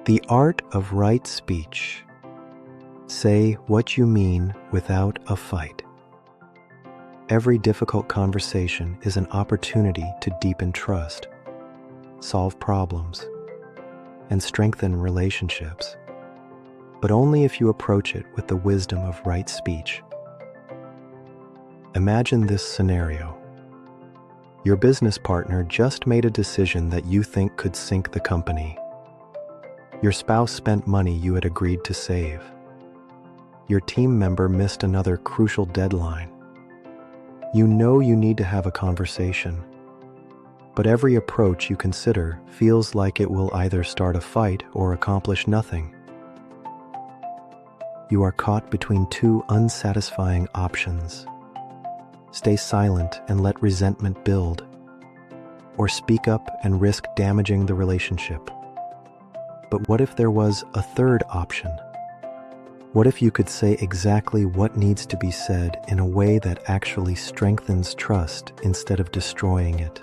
The art of right speech. Say what you mean without a fight. Every difficult conversation is an opportunity to deepen trust, solve problems, and strengthen relationships, but only if you approach it with the wisdom of right speech. Imagine this scenario. Your business partner just made a decision that you think could sink the company. Your spouse spent money you had agreed to save. Your team member missed another crucial deadline. You know you need to have a conversation, but every approach you consider feels like it will either start a fight or accomplish nothing. You are caught between two unsatisfying options. Stay silent and let resentment build, or speak up and risk damaging the relationship. But what if there was a third option? What if you could say exactly what needs to be said in a way that actually strengthens trust instead of destroying it?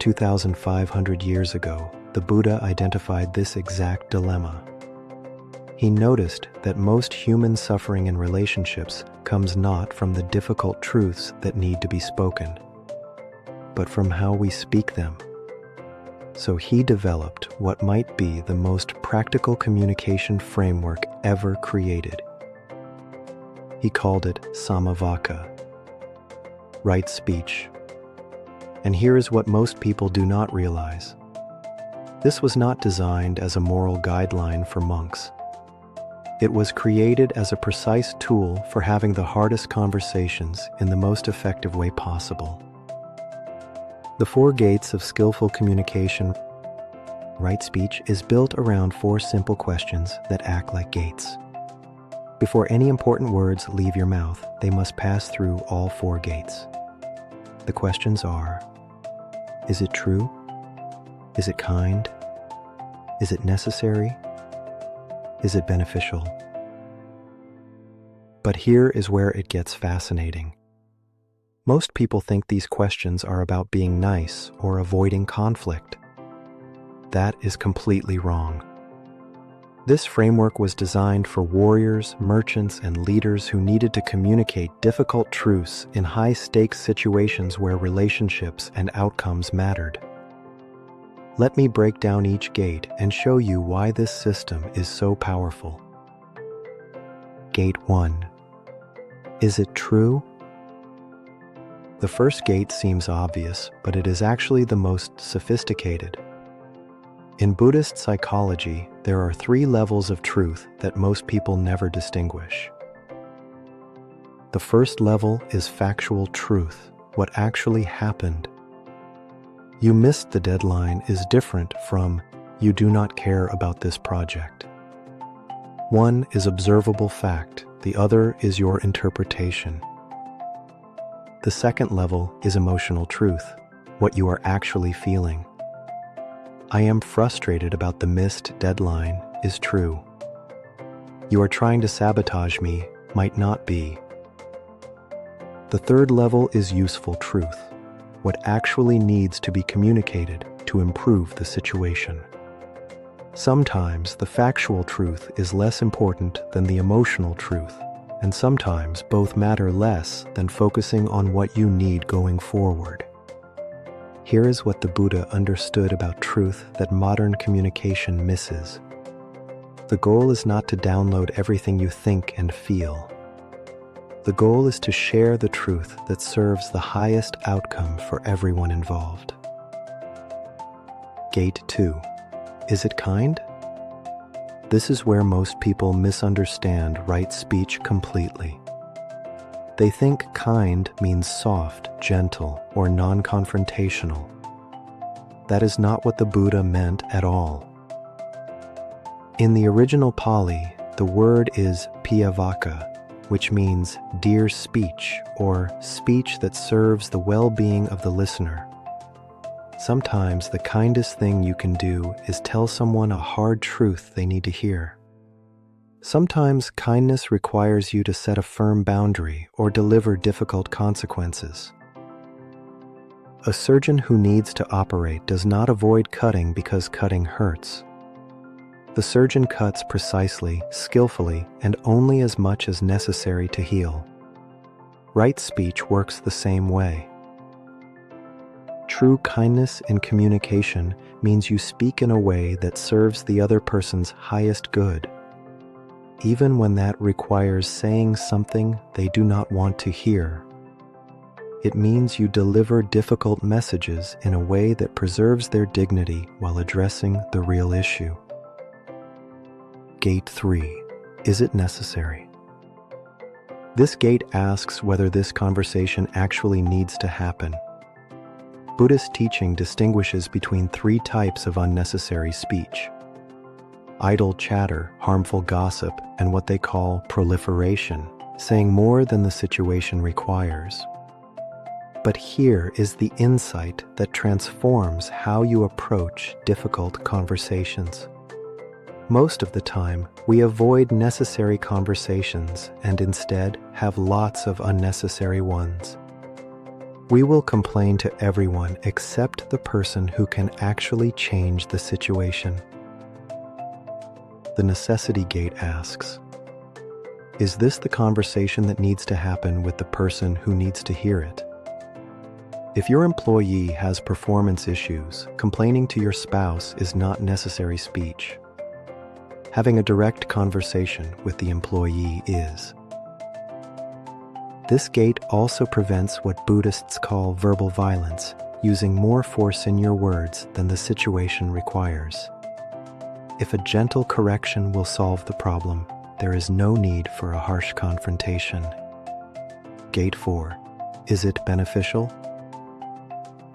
2,500 years ago, the Buddha identified this exact dilemma. He noticed that most human suffering in relationships comes not from the difficult truths that need to be spoken, but from how we speak them. So he developed what might be the most practical communication framework ever created. He called it Samma Vaca, right speech. And here is what most people do not realize. This was not designed as a moral guideline for monks. It was created as a precise tool for having the hardest conversations in the most effective way possible. The 4 Gates of Skillful Communication. Right speech is built around 4 simple questions that act like gates. Before any important words leave your mouth, they must pass through all 4 gates. The questions are: is it true? Is it kind? Is it necessary? Is it beneficial? But here is where it gets fascinating. Most people think these questions are about being nice or avoiding conflict. That is completely wrong. This framework was designed for warriors, merchants, and leaders who needed to communicate difficult truths in high-stakes situations where relationships and outcomes mattered. Let me break down each gate and show you why this system is so powerful. Gate 1. Is it true? The first gate seems obvious, but it is actually the most sophisticated. In Buddhist psychology, there are 3 levels of truth that most people never distinguish. The first level is factual truth, what actually happened. You missed the deadline is different from you do not care about this project. One is observable fact, the other is your interpretation. The second level is emotional truth, what you are actually feeling. I am frustrated about the missed deadline is true. You are trying to sabotage me might not be. The third level is useful truth, what actually needs to be communicated to improve the situation. Sometimes the factual truth is less important than the emotional truth, and sometimes both matter less than focusing on what you need going forward. Here is what the Buddha understood about truth that modern communication misses. The goal is not to download everything you think and feel. The goal is to share the truth that serves the highest outcome for everyone involved. Gate 2. Is it kind? This is where most people misunderstand right speech completely. They think kind means soft, gentle, or non-confrontational. That is not what the Buddha meant at all. In the original Pali, the word is piyavaka, which means dear speech, or speech that serves the well-being of the listener. Sometimes the kindest thing you can do is tell someone a hard truth they need to hear. Sometimes kindness requires you to set a firm boundary or deliver difficult consequences. A surgeon who needs to operate does not avoid cutting because cutting hurts. The surgeon cuts precisely, skillfully, and only as much as necessary to heal. Right speech works the same way. True kindness in communication means you speak in a way that serves the other person's highest good, even when that requires saying something they do not want to hear. It means you deliver difficult messages in a way that preserves their dignity while addressing the real issue. Gate 3. Is it necessary? This gate asks whether this conversation actually needs to happen. Buddhist teaching distinguishes between 3 types of unnecessary speech: idle chatter, harmful gossip, and what they call proliferation, saying more than the situation requires. But here is the insight that transforms how you approach difficult conversations. Most of the time, we avoid necessary conversations and instead have lots of unnecessary ones. We will complain to everyone except the person who can actually change the situation. The necessity gate asks, is this the conversation that needs to happen with the person who needs to hear it? If your employee has performance issues, complaining to your spouse is not necessary speech. Having a direct conversation with the employee is. This gate also prevents what Buddhists call verbal violence, using more force in your words than the situation requires. If a gentle correction will solve the problem, there is no need for a harsh confrontation. Gate 4. Is it beneficial?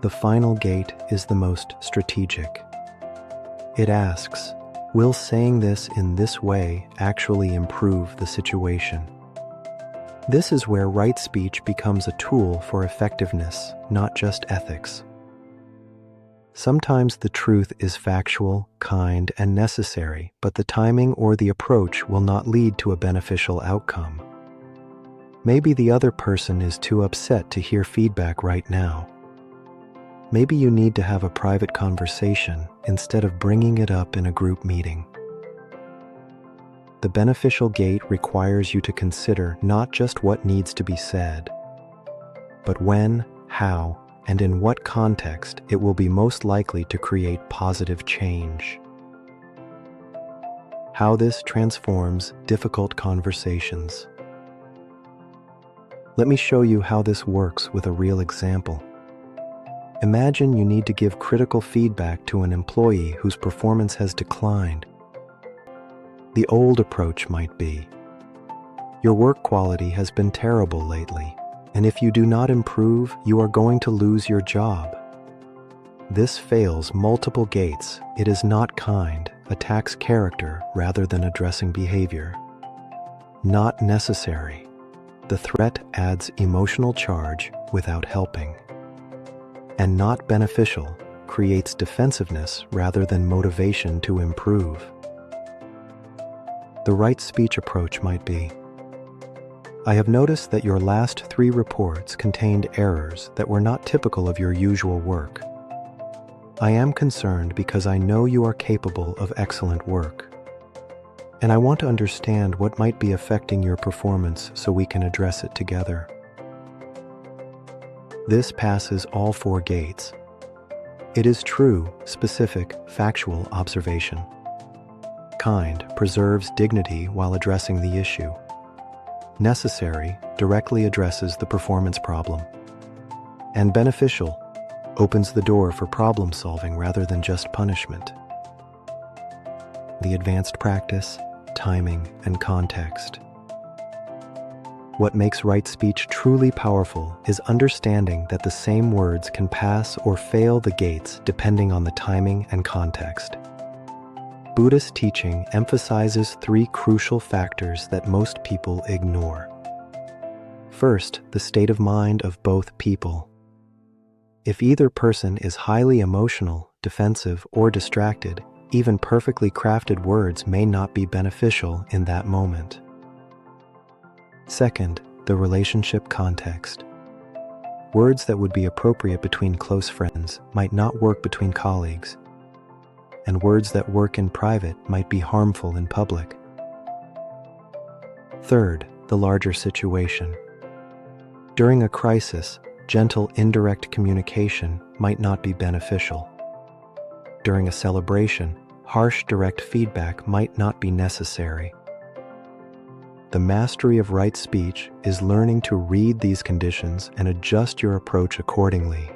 The final gate is the most strategic. It asks, will saying this in this way actually improve the situation? This is where right speech becomes a tool for effectiveness, not just ethics. Sometimes the truth is factual, kind, and necessary, but the timing or the approach will not lead to a beneficial outcome. Maybe the other person is too upset to hear feedback right now. Maybe you need to have a private conversation instead of bringing it up in a group meeting. The beneficial gate requires you to consider not just what needs to be said, but when, how, and in what context it will be most likely to create positive change. How this transforms difficult conversations. Let me show you how this works with a real example. Imagine you need to give critical feedback to an employee whose performance has declined. The old approach might be, your work quality has been terrible lately, and if you do not improve, you are going to lose your job. This fails multiple gates. It is not kind, attacks character rather than addressing behavior. Not necessary. The threat adds emotional charge without helping. And not beneficial, creates defensiveness rather than motivation to improve. The right speech approach might be, I have noticed that your last 3 reports contained errors that were not typical of your usual work. I am concerned because I know you are capable of excellent work. And I want to understand what might be affecting your performance so we can address it together. This passes all 4 gates. It is true, specific, factual observation. Kind, preserves dignity while addressing the issue. Necessary, directly addresses the performance problem. And beneficial, opens the door for problem solving rather than just punishment. The advanced practice, timing, and context. What makes right speech truly powerful is understanding that the same words can pass or fail the gates depending on the timing and context. Buddhist teaching emphasizes 3 crucial factors that most people ignore. First, the state of mind of both people. If either person is highly emotional, defensive, or distracted, even perfectly crafted words may not be beneficial in that moment. Second, the relationship context. Words that would be appropriate between close friends might not work between colleagues. and words that work in private might be harmful in public. Third, the larger situation. During a crisis, gentle indirect communication might not be beneficial. During a celebration, harsh direct feedback might not be necessary. The mastery of right speech is learning to read these conditions and adjust your approach accordingly,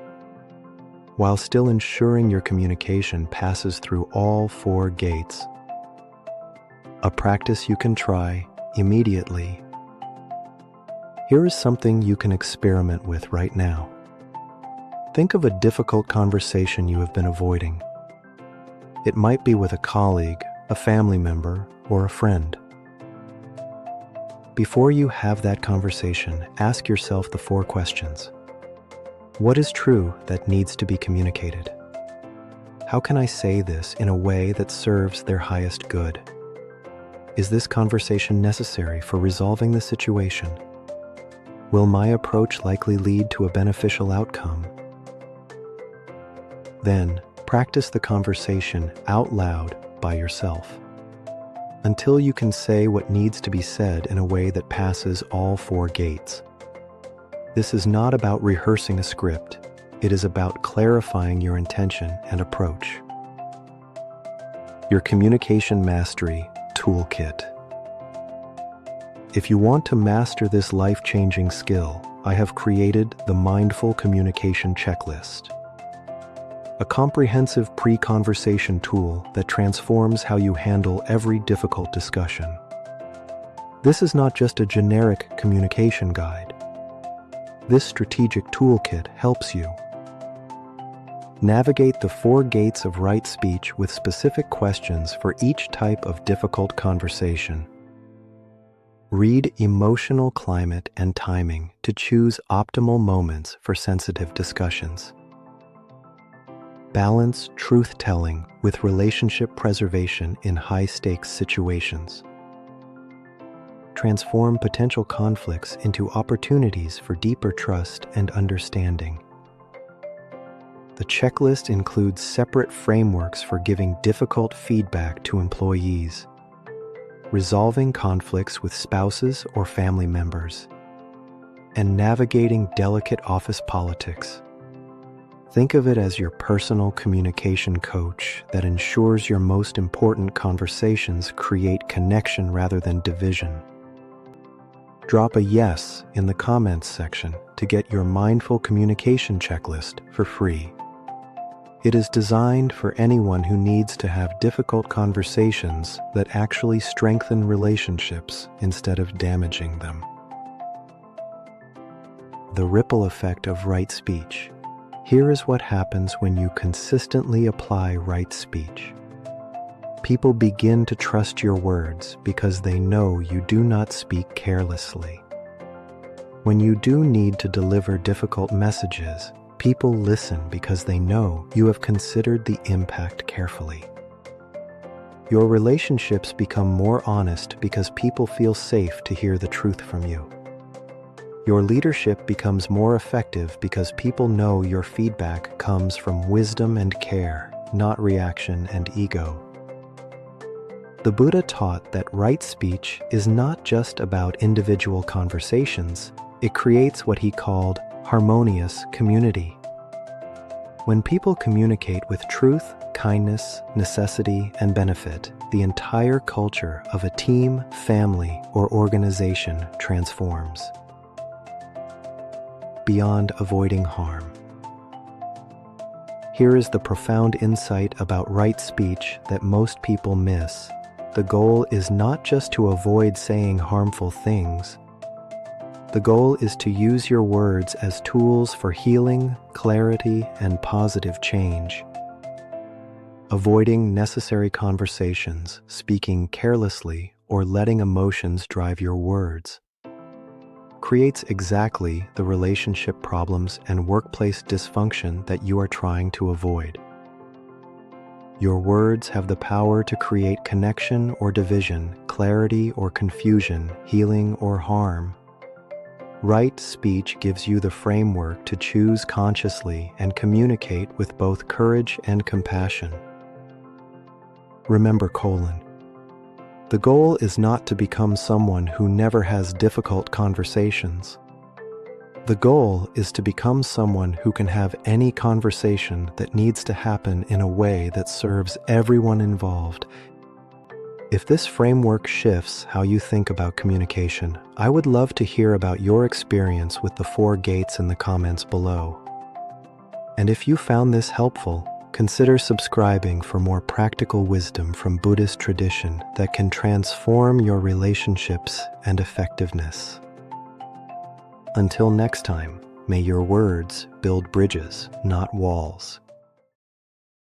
while still ensuring your communication passes through all 4 gates. A practice you can try immediately. Here is something you can experiment with right now. Think of a difficult conversation you have been avoiding. It might be with a colleague, a family member, or a friend. Before you have that conversation, ask yourself the 4 questions. What is true that needs to be communicated? How can I say this in a way that serves their highest good? Is this conversation necessary for resolving the situation? Will my approach likely lead to a beneficial outcome? Then, practice the conversation out loud by yourself, until you can say what needs to be said in a way that passes all 4 gates. This is not about rehearsing a script. It is about clarifying your intention and approach. Your Communication Mastery Toolkit. If you want to master this life-changing skill, I have created the Mindful Communication Checklist, a comprehensive pre-conversation tool that transforms how you handle every difficult discussion. This is not just a generic communication guide. This strategic toolkit helps you navigate the 4 gates of right speech with specific questions for each type of difficult conversation. Read emotional climate and timing to choose optimal moments for sensitive discussions. Balance truth-telling with relationship preservation in high-stakes situations. Transform potential conflicts into opportunities for deeper trust and understanding. The checklist includes separate frameworks for giving difficult feedback to employees, resolving conflicts with spouses or family members, and navigating delicate office politics. Think of it as your personal communication coach that ensures your most important conversations create connection rather than division. Drop a yes in the comments section to get your Mindful Communication Checklist for free. It is designed for anyone who needs to have difficult conversations that actually strengthen relationships instead of damaging them. The ripple effect of right speech. Here is what happens when you consistently apply right speech. People begin to trust your words because they know you do not speak carelessly. When you do need to deliver difficult messages, people listen because they know you have considered the impact carefully. Your relationships become more honest because people feel safe to hear the truth from you. Your leadership becomes more effective because people know your feedback comes from wisdom and care, not reaction and ego. The Buddha taught that right speech is not just about individual conversations, it creates what he called harmonious community. When people communicate with truth, kindness, necessity, and benefit, the entire culture of a team, family, or organization transforms. Beyond avoiding harm. Here is the profound insight about right speech that most people miss. The goal is not just to avoid saying harmful things. The goal is to use your words as tools for healing, clarity, and positive change. Avoiding necessary conversations, speaking carelessly, or letting emotions drive your words creates exactly the relationship problems and workplace dysfunction that you are trying to avoid. Your words have the power to create connection or division, clarity or confusion, healing or harm. Right speech gives you the framework to choose consciously and communicate with both courage and compassion. Remember: the goal is not to become someone who never has difficult conversations. The goal is to become someone who can have any conversation that needs to happen in a way that serves everyone involved. If this framework shifts how you think about communication, I would love to hear about your experience with the 4 gates in the comments below. And if you found this helpful, consider subscribing for more practical wisdom from Buddhist tradition that can transform your relationships and effectiveness. Until next time, may your words build bridges, not walls.